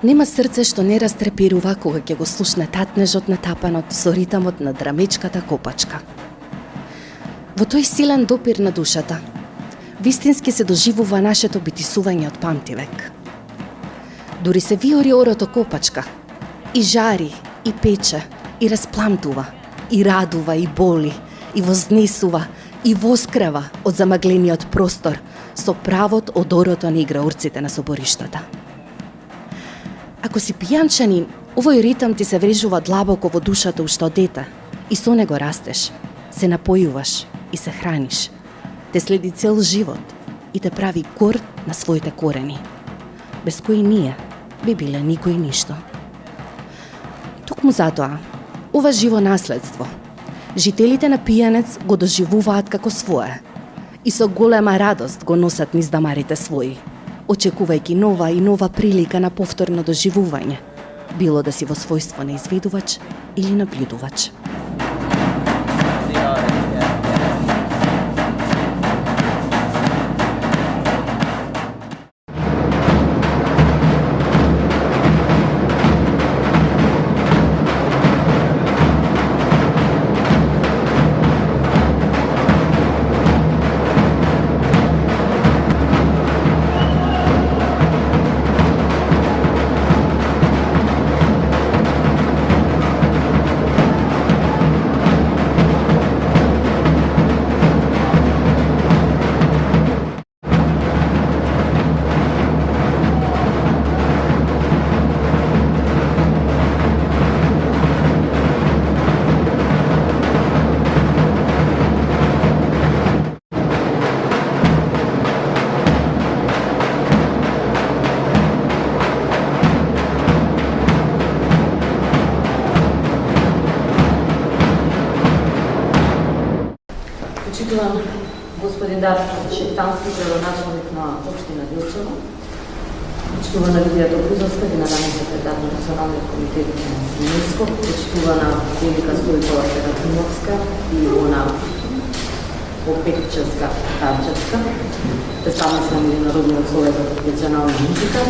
Нема срце што не растреперува кога ќе го слушне татнежот на тапанот со ритамот на драмечката копачка. Во тој силен допир на душата, вистински се доживува нашето битисување од памтивек. Дури се виори орото копачка, и жари, и пече, и распламтува, и радува, и боли, и вознесува, и воскрева од замаглениот простор со правот од орото на играурците на собориштата. Ако си пијанчанин, овој ритам ти се врежува длабоко во душата уште од дете и со него растеш, се напојуваш и се храниш. Те следи цел живот и те прави горд на своите корени, без кои ние би биле никој ништо. Токму затоа, ова живо наследство, жителите на Пијанец го доживуваат како свое и со голема радост го носат низ дамарите своји, очекувајќи нова и нова прилика на повторно доживување, било да си во својство на изведувач или наблюдувач. Почитуван господин Дарко Шептански, градоначалник на општина Делчево, почитувана Лидија Добрузовска, генерален секретар на Националниот комитет на ЮНЕСКО, почитувана Велика Стојкова Серафимовска и она Попетчевска Тарчевска, представници на Меѓународниот совет за традиционална музика,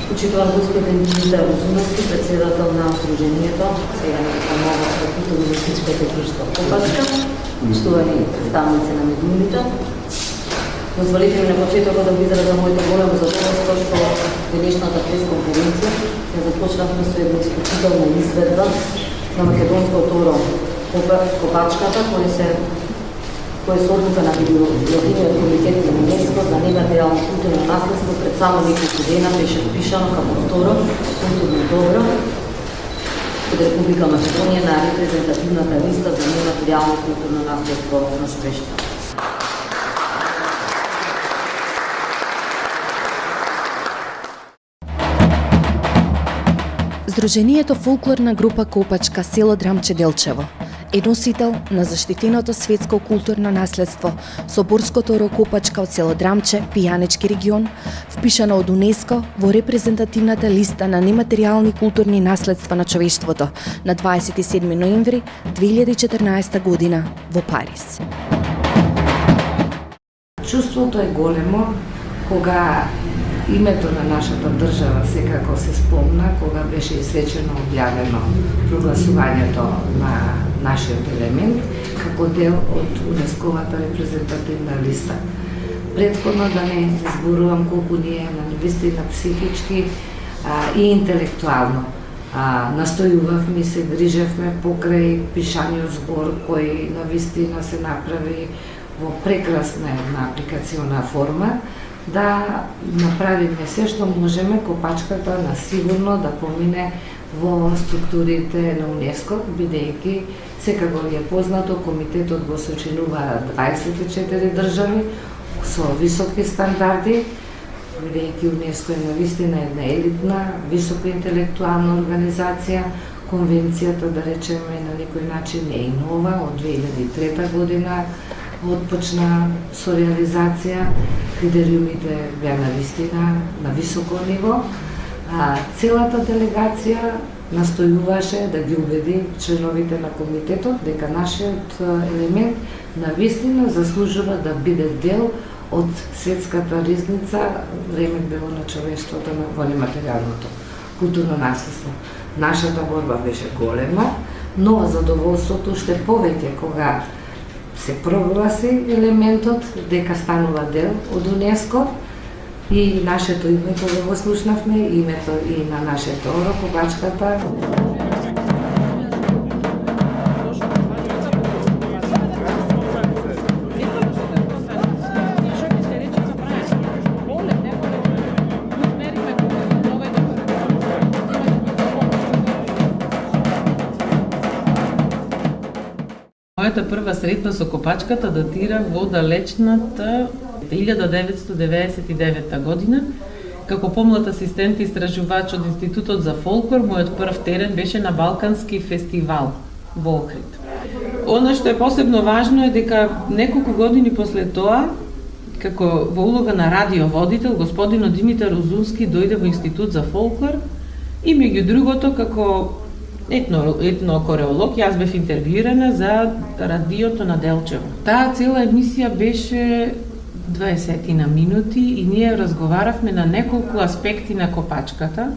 почитуван господин Димитар Розумовски, председател на Сдруженијето, сега на нова културно-лингвистичко друштво Копачка, почитувани представници на медиумите. Дозволите ми на почетокот да ви изразам моето големо задоволство што денешната пресконференција ја започнавме со една исклучителна изведба на македонското оро Копачката, кој се одлука на Библиотекниот комитет на ЮНЕСКО за нематеријално културно наследство пред само неколку дена беше впишано како второ културно добро од Република Македонија на репрезентативната листа за нематеријално културно наследство на СВЕШТА. Сдруженијето фолклорна група Копачка село Драмче Делчево е носител на заштитеното светско културно наследство Соборското оро Копачка од село Драмче, Пијанечки регион, впишано од УНЕСКО во репрезентативната листа на нематеријални културни наследства на човештвото на 27 ноември 2014 година во Париз. Чувството е големо кога името на нашата држава секако се спомна кога беше свечено објавено прогласувањето на нашиот елемент како дел од УНЕСКОвата репрезентативна листа. Предходно да не зборувам колку ние на вистина психички и интелектуално настојувавме и се грижевме покрај пишаниот збор кој на вистина се направи во прекрасна една апликациона форма, да направиме се што можеме Копачката на сигурно да помине во структурите на УНЕСКО, бидејќи секако ви е познато, комитетот го сочинува 24 држави со високи стандарди, бидејќи УНЕСКО е навистина една елитна, високо интелектуална организација. Конвенцијата, да речеме, на некој начин не е нова, од 2003 година отпочна со реализација, критериумите беа навистина на високо ниво, целата делегација настојуваше да ги убеди членовите на комитетот дека нашиот елемент навистина заслужува да биде дел од светската ризница ремек дело на човештвото во нематеријалното културно наследство. Нашата борба беше голема, но задоволството уште повеќе кога се прогласи елементот дека станува дел од УНЕСКО и нашето име кога го слушнавме, името и на нашето оро, Копачката. Мојата прва средба со Копачката датира во далечната 1999 година. Како помлад асистент истражувач од Институтот за фолклор, мојот прв терен беше на Балкански фестивал во Охрид. Она што е посебно важно е дека неколку години после тоа, како во улога на радиоводител, господинот Димитар Узунски дојде во Институт за фолклор и меѓу другото како етнокореолог, јас бев интервјуирана за радиото на Делчево. Таа цела емисија беше 20 на минути и ние разговаравме на неколку аспекти на Копачката,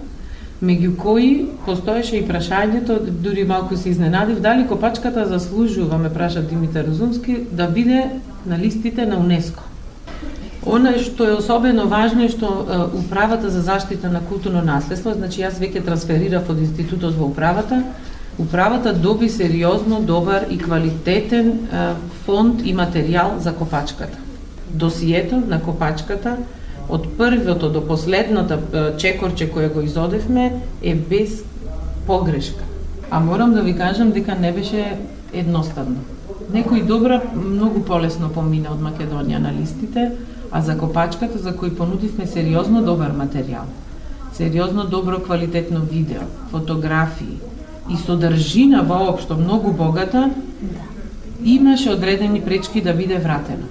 меѓу кои постоеше и прашањето, дури малку се изненадив, дали Копачката заслужува, ме праша Димитар Узунски, да биде на листите на УНЕСКО. Она што е особено важно е што управата за заштита на културно наследство, значи јас веќе трансферирав од институтот во управата, управата доби сериозно добар и квалитетен фонд и материјал за Копачката. Досието на Копачката од првото до последното чекорче кое го изодевме е без погрешка. А морам да ви кажам дека не беше едноставно. Некој добра многу полесно помина од Македонија на листите, а за Копачката, за кој понудивме сериозно добар материјал, сериозно добро квалитетно видео, фотографии и содржина воопшто многу богата, имаше одредени пречки да биде вратено.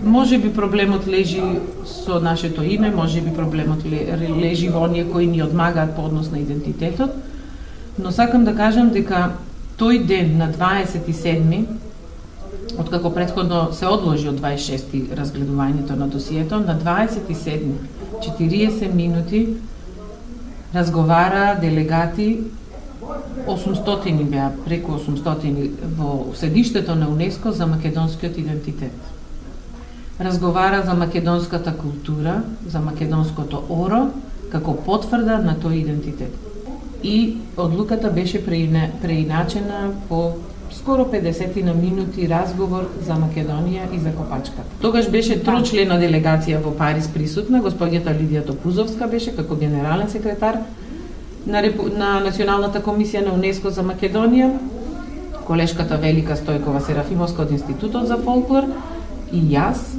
Може би проблемот лежи со нашето име, може би проблемот лежи во оние кои ни одмагаат по однос на идентитетот, но сакам да кажам дека тој ден на 27-ми, откако претходно се одложи од 26-ти разгледувањето на досието, на 27-ми, 40 минути, разговара делегати, 800 беа, преку 800 во седиштето на УНЕСКО за македонскиот идентитет. Разговара за македонската култура, за македонското оро, како потврда на тој идентитет. И одлуката беше преиначена по скоро 50 на минути разговор за Македонија и за Копачката. Тогаш беше трочлена делегација во Париз присутна, господјата Лидија Топузовска беше како генерален секретар на Националната комисија на УНЕСКО за Македонија, колешката Велика Стојкова Серафимовска од Институтот за фолклор и јас.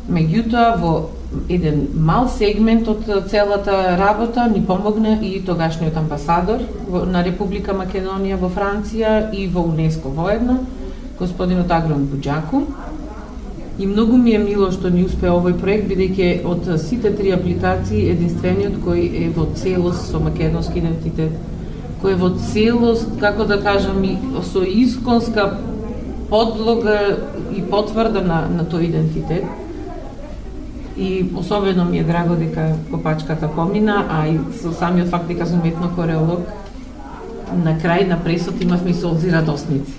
Меѓутоа, во еден мал сегмент од целата работа ни помогна и тогашниот амбасадор на Република Македонија во Франција и во УНЕСКО воедно, господинот Агрон Буџаку. И многу ми е мило што ни успе овој проект, бидејќи од сите три апликации единствениот кој е во целост со македонски идентитет, кој е во целост, како да кажам, и со исконска подлога и потврда на тој идентитет. И особено ми е драго дека Копачката помина, а и со самиот факт дека сум етнокореолог, на крај на пресот имавме солзи радосници.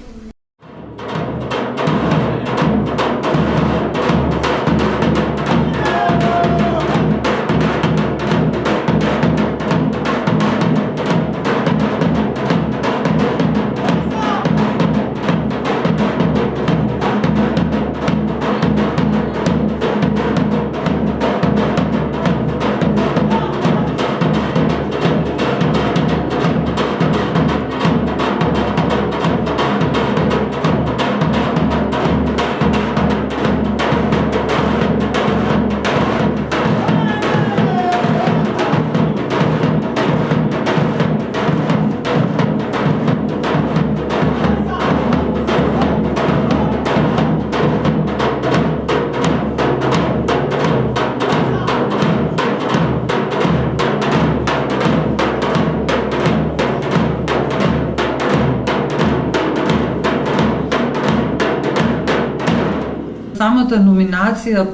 Самата номинација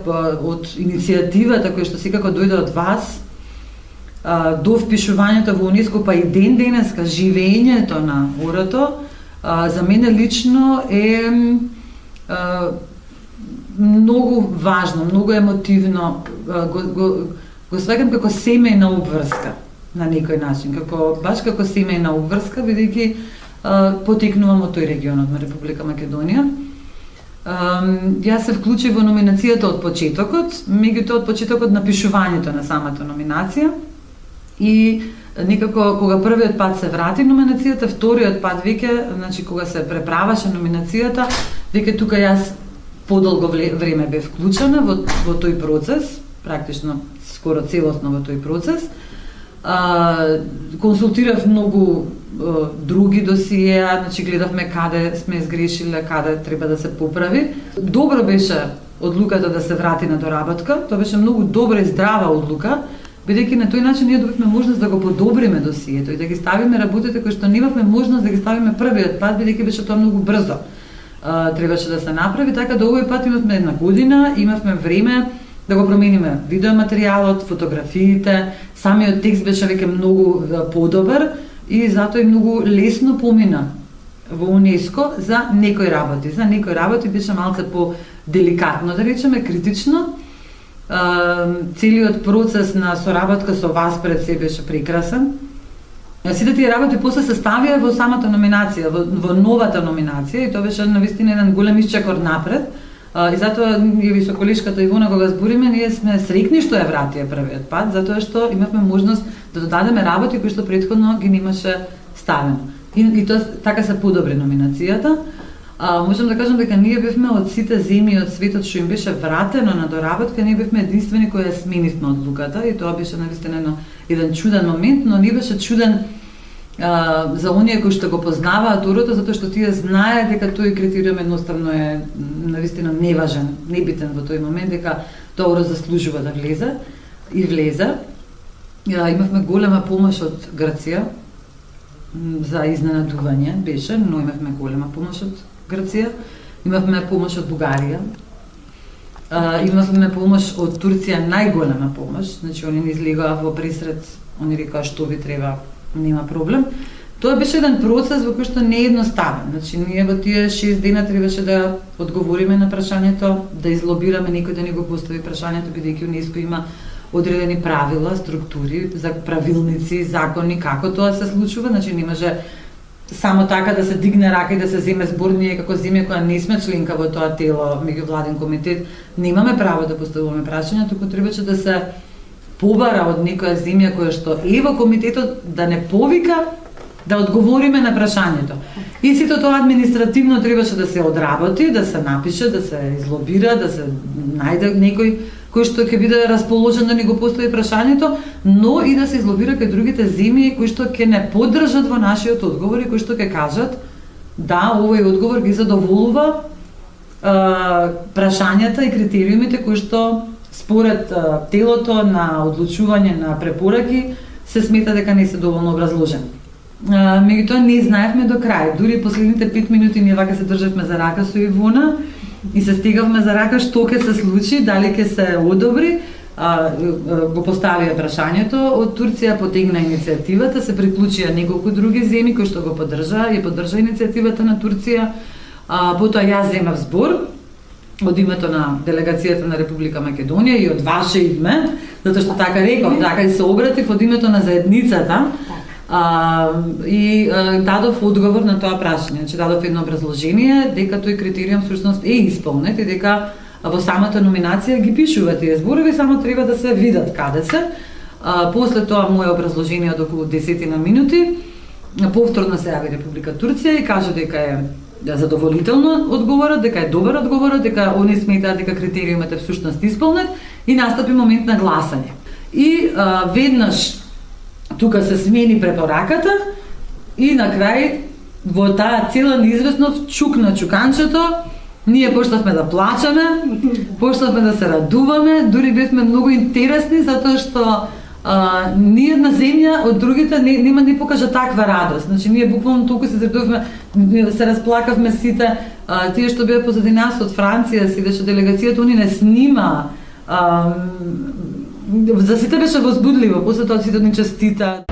од иницијативата која што секако дојде од вас, до впишувањето во УНЕСКО, па и ден денеска живеењето на орото, за мене лично е многу важно, многу емотивно, го сваќам како семејна обврска на некој начин, баш како семејна обврска, бидејќи потекнувам од тој регионот на Република Македонија. Јас се вклучив во номинацијата од почетокот, меѓутоа од почетокот на пишувањето на самата номинација и некако кога првиот пат се врати номинацијата, вториот пат веќе, значи кога се преправаше номинацијата, веќе тука јас подолго време бев вклучена во тој процес, практично скоро целосно во тој процес. Консултирав многу други досиеа, значи гледавме каде сме сгрешиле, каде треба да се поправи. Добро беше одлуката да се врати на доработка, тоа беше многу добра и здрава одлука, бидејќи на тој начин ние добивме можност да го подобриме досието и да ги ставиме работите кои што немавме можност да ги ставиме првиот пат, бидејќи беше тоа многу брзо. Требаше да се направи, така да овој пат имавме една година, имавме време да го промениме видеоматеријалот, фотографиите, самиот текст беше веќе многу подобар и затоа и многу лесно помина во УНЕСКО за некои работи. За некои работи беше малце по-деликатно, да речеме, критично. Целиот процес на соработка со вас пред се беше прекрасен. Сите тие работи после се ставија во самата номинација, во новата номинација, и тоа беше навистина еден голем исчекор напред. И затоа и со колешката Ивона кога збориме, ние сме среќни што ја вратија првиот пат, затоа што имавме можност да додадеме работи кои што претходно ги немаше ставено. И тоа така се подобри номинацијата. Можам да кажам дека ние бевме од сите земји од светот што им беше вратено на доработка, ние бевме единствени кои ја сменивме одлуката и тоа беше навистина еден чуден момент, но не беше чуден за оние кои што го познаваат орото, затоа што тие знаеат дека тој критериум едноставно е навистина неважен, небитен во тој момент, дека тоа оро заслужува да влезе и влезе. Имавме голема помош од Грција за изненадување беше, но имавме голема помош од Грција, имавме помош од Бугарија, имавме помош од Турција, најголема помош, значи они не излегоа во пресред, они рекоа што ви треба, нема проблем. Тоа беше еден процес во кој што не е едноставен. Значи ние во тие 6 дена требаше да одговориме на прашањето, да излобираме некој да ни го постави прашањето, бидејќи УНЕСКО има одредени правила, структури, за правилници, закони како тоа се случува, значи не може само така да се дигне рака и да се земе збор. Ние како земја која не сме членка во тоа тело, меѓувладен комитет, немаме право да поставуваме прашања, туку требаше да се побара од некоја земја која што е во комитетот да не повика да одговориме на прашањето. И сето тоа административно требаше да се одработи, да се напише, да се излобира, да се најде некој кој што ќе биде расположен да ни го постави прашањето, но и да се излобира кај другите земји кои што ќе не поддржат во нашиот одговор и кои што ќе кажат да, овој одговор ги задоволува прашањата и критериумите кои што според телото на одлучување на препораки се смета дека не се доволно образложени. Меѓутоа не знаевме до крај. Дури последните 5 минути ние вака се државме за рака со Ивона и се стегавме за рака што ќе се случи, дали ќе се одобри. Го поставија прашањето, од Турција потегна иницијативата, се приклучија неколку други земји кои што го поддржаа, ја поддржа иницијативата на Турција. Потоа јас земав збор од името на делегацијата на Република Македонија и од ваше име, затоа што така реков, така и се обратив од името на заедницата. И дадов одговор на тоа прашање, значи дадов едно образложение дека тој критериум всушност е исполнет и дека во самата номинација ги пишува тие зборови, само треба да се видат каде се. После тоа мое образложение од околу 10 минути, повторно се јави Република Турција и кажа дека е задоволително одговорот, дека е добар одговорот, дека они сметаат дека критериумот е всушност исполнет и настапи момент на гласање. И веднаш тука се смени препораката и на крај во таа цела неизвестност чук на чуканчето ние почнавме да плачеме, почнавме да се радуваме, дури бевме многу интересни затоа што ни една земја од другите нема не покажа таква радост. Значи ние буквално толку се зредувме, се расплакавме сите, тие што беа позади нас од Франција, сидеше делегацијата, они не снима За сите беше возбудливо, после тоа сите ни честитаат.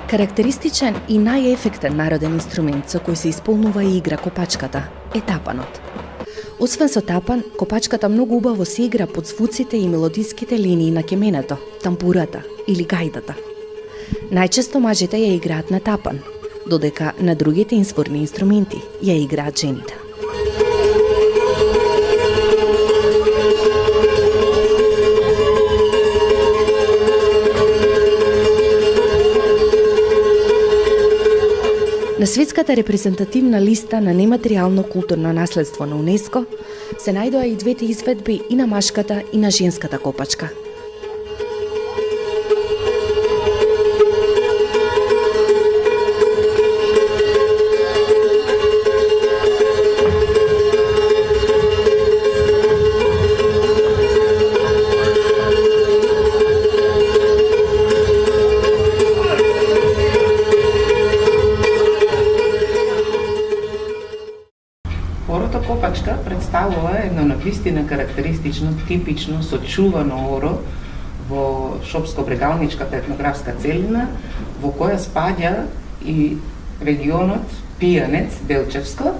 Карактеристичен и најефектен народен инструмент со кој се исполнува и игра копачката е тапанот. Освен со тапан, копачката многу убаво се игра под звуците и мелодиските линии на кеменето, тампурата или гајдата. Најчесто мажите ја играат на тапан, додека на другите изворни инструменти ја играат жените. На светската репрезентативна листа на нематеријално културно наследство на УНЕСКО се најдоа и двете изведби и на машката и на женската копачка. Орото копачка представува едно навистина карактеристично, типично, сочувано оро во Шопско-Брегалничката етнографска целина, во која спаѓа и регионот Пијанец, Белчевско,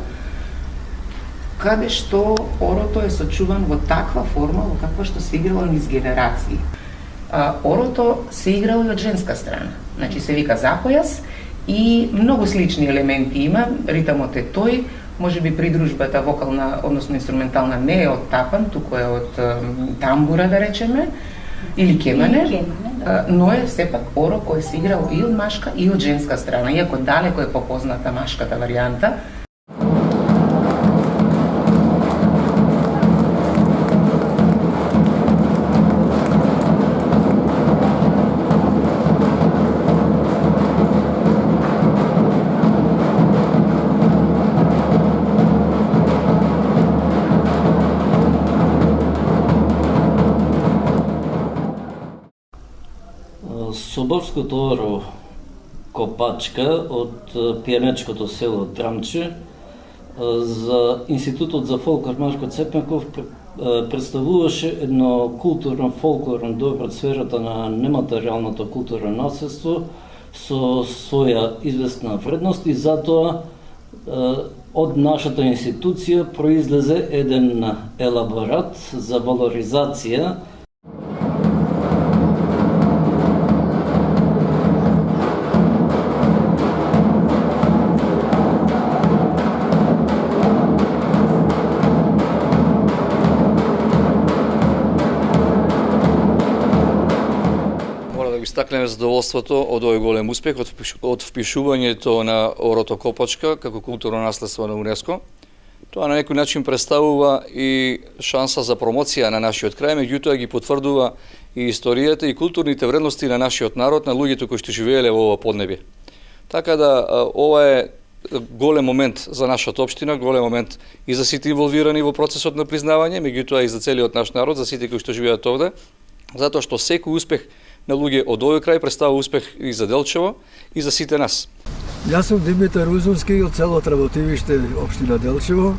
каде што орото е сочувано во таква форма во каква што се играло низ генерации. Орото се играло и од женска страна, значи се вика запојас и многу слични елементи има, ритамот е тој, може би придружбата вокална, односно инструментална не е од тапан, туку е од тамбура, да речеме, или кемане, но е сепак оро кој се играл и од машка и од женска страна, иако далеко е попозната машката варијанта. Соборското оро копачка од пијанечкото село Драмче за Институтот за фолклор Марко Цепнаков представуваше едно културно фолклорно добро од сферата на нематеријалното културно наследство со своја известна вредност и затоа од нашата институција произлезе еден елаборат за валоризација Истакнеме задоволството од овој голем успех, од впишувањето на орото копачка како културно наследство на УНЕСКО. Тоа на некој начин представува и шанса за промоција на нашиот крај, меѓутоа ги потврдува и историјата и културните вредности на нашиот народ, на луѓето кои што живееле во ова поднебје. Така да ова е голем момент за нашата општина, голем момент и за сите инволвирани во процесот на признавање, меѓутоа и за целиот наш народ, за сите кои што живеат овде, затоа што секој успех на луѓе од овој крај представува успех и за Делчево и за сите нас. Јас сум Димитар Узунски од село Тработивиште, општина Делчево,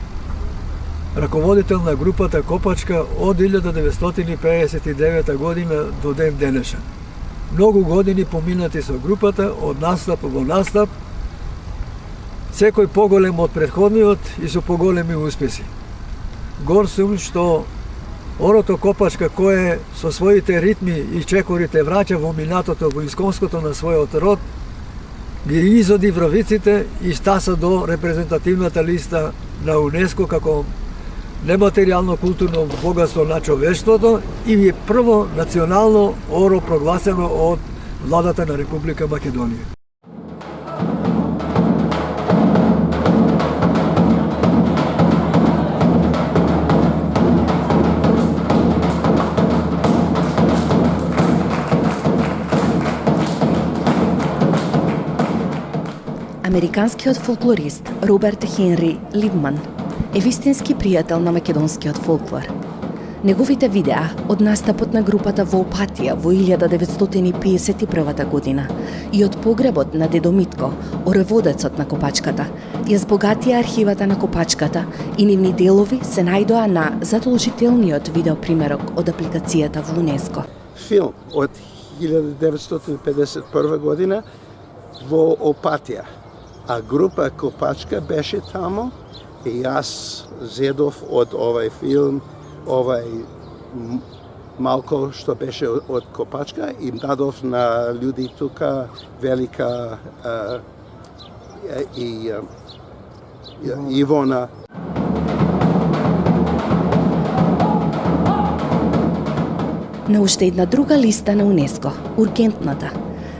раководител на групата Копачка од 1959 година до ден денешен. Многу години поминати со групата, од настап во настап, секој поголем од претходниот и со поголеми успеси. Гор сум што орото копачка кое со своите ритми и чекорите враќа во минатото, во исконското на својот род, ги изоди вравиците и стаса до репрезентативната листа на УНЕСКО како нематеријално културно богатство на човештвото и е прво национално оро прогласено од владата на Република Македонија. Американскиот фолклорист Роберт Хенри Либман е вистински пријател на македонскиот фолклор. Неговите видеа од настапот на групата во Опатија во 1951 година и од погребот на дедо Митко, ореводецот на Копачката, ја збогатија архивата на Копачката и нивни делови се најдоа на задолжителниот видеопримерок од апликацијата во УНЕСКО. Филм од 1951 година во Опатија, а група Копачка беше тамо и јас зедов од овај филм, овај малко што беше од Копачка и дадов на луѓе тука велика и Ивона. На уште една друга листа на УНЕСКО, ургентната,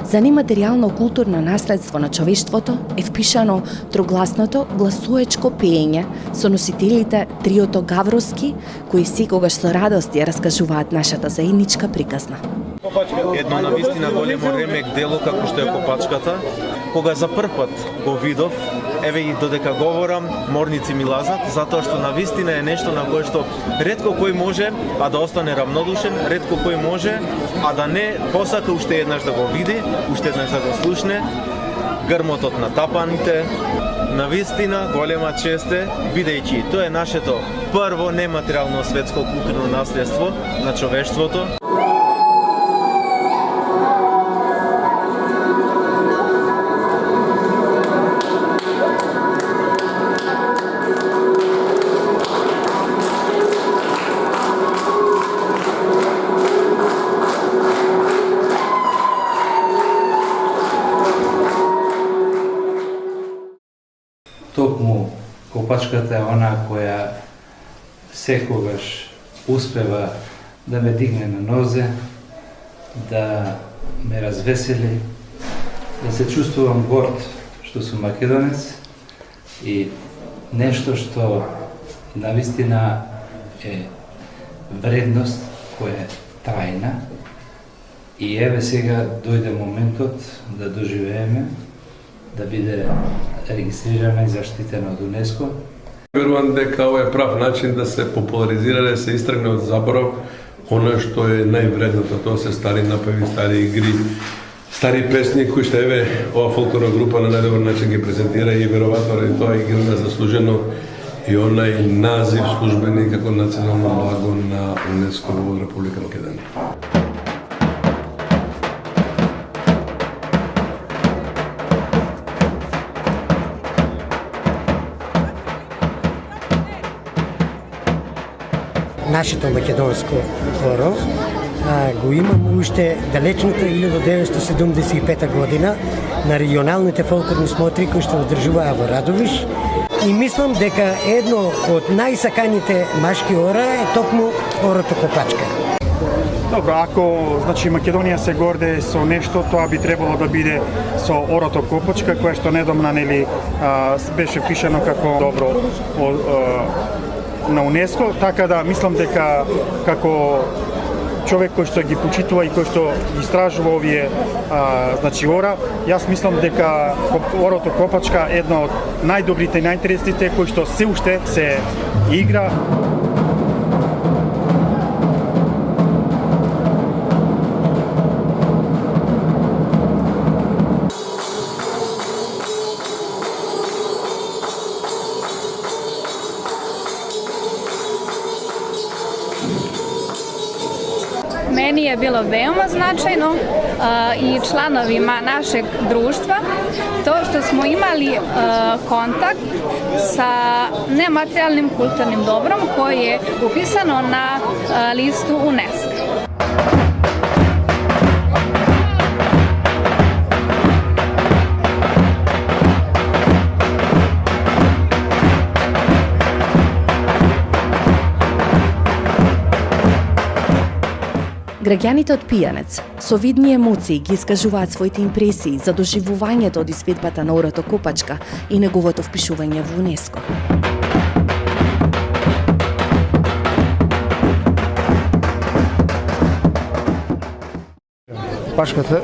за нематеријално културно наследство на човештвото е впишано трогласното гласуечко пеење со носителите триото Гавровски, кои секогаш со радост ја раскажуваат нашата заедничка приказна. Едно навистина големо ремек дело како што е Копачката. Кога за прв пат го видов, еве и додека говорам, морници ми лазат, затоа што навистина е нешто на кое што ретко кој може, а да остане равнодушен, ретко кој може, а да не посака уште еднаш да го види, уште еднаш да го слушне. Грмотот на тапаните, навистина голема чест е, бидејќи тоа е нашето прво нематеријално светско културно наследство на човештвото. Токму Копачката е она која секогаш успева да ме дигне на нозе, да ме развесели, да се чувствувам горд што сум македонец и нешто што навистина е вредност која е трајна. И еве сега дојде моментот да доживееме, да биде регистрирана и заштитена од УНЕСКО. Верувам дека ова е прав начин да се популаризира, да се истргне од заборав оно што е највредното, тоа се стари напеви, стари игри, стари песни кои што еве ова фолклорна група на најдобар начин ги презентира и веројатно ради тоа и ги има заслужено и онај назив службени како национално благо на УНЕСКО во Република Македонија. Нашето македонско хоро го имам уште далечната 1975 година на регионалните фолклорни смотри кои што одржуваа во Радовиш и мислам дека едно од најсаканите машки ора е токму орото Копачка. Добро, ако значи Македонија се горде со нешто, тоа би требало да биде со орото Копачка, кое што недомна нели беше пишано како добро на УНЕСКО, така да мислам дека како човек кој што ги почитува и кој што ги истражува овие значи ора, јас мислам дека орото Копачка е едно од најдобрите и најинтересните кои што се уште се игра. Meni je bilo veoma značajno i članovima našeg društva to što smo imali kontakt sa nematerijalnim kulturnim dobrom koje je upisano na listu UNESCO. Граѓаните од Пијанец со видни емоции ги искажуваат своите импресии за доживувањето од изведбата на орото Копачка и неговото впишување во УНЕСКО. Копачката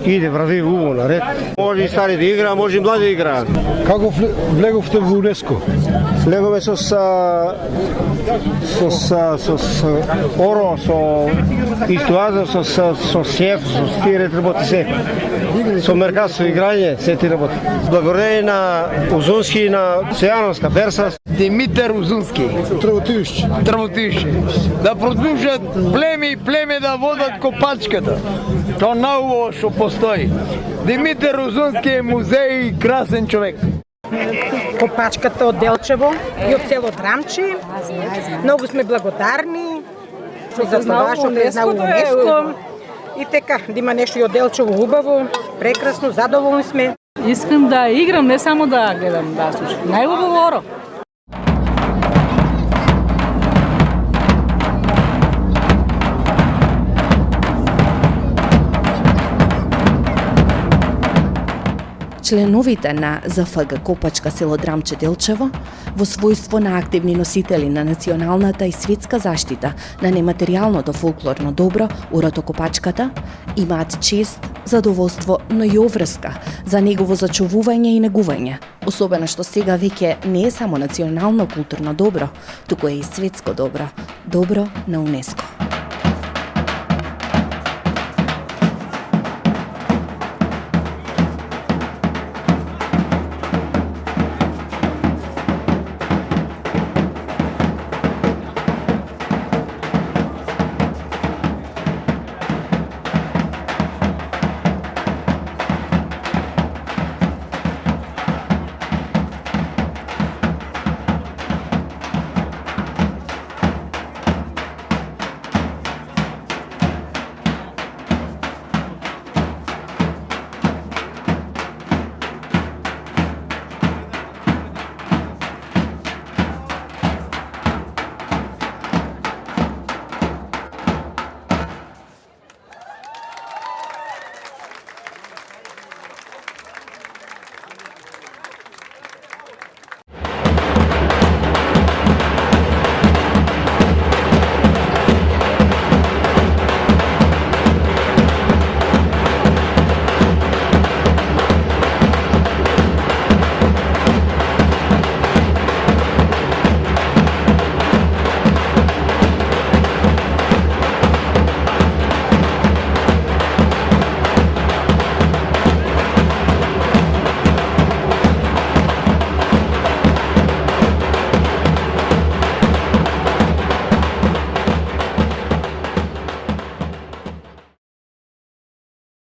Иде, врави убаво, наред. Може и стари да игра, може и млади да играат. Како влеговте во УНЕСКО? Влеговме со ОРО, со Истуаза, со СЕФ, со тие работи се. Со Меркат, со играње, се ти работи. Благодарение на Узунски и на Сејановска Берса. Димитар Узунски. Тработише. Да продолжат племе и племе да водат копачката. То наубаво што постои. Димитар Узунски е музеј и красен човек. Копачката од Делчево и од село Драмче. Многу сме благодарни што за това што признава УНЕСКО. И така, да има нешто и од Делчево убаво, прекрасно, задоволни сме. Искам да играм, не само да гледам, да слушам. Најубаво оро. Членовите на ЗФГ Копачка село Драмче Делчево, во својство на активни носители на националната и светска заштита на нематеријалното фолклорно добро, урото Копачката, имаат чест, задоволство, но и обврска за негово зачувување и негување, особено што сега веќе не е само национално културно добро, туку е и светско добро, добро на УНЕСКО.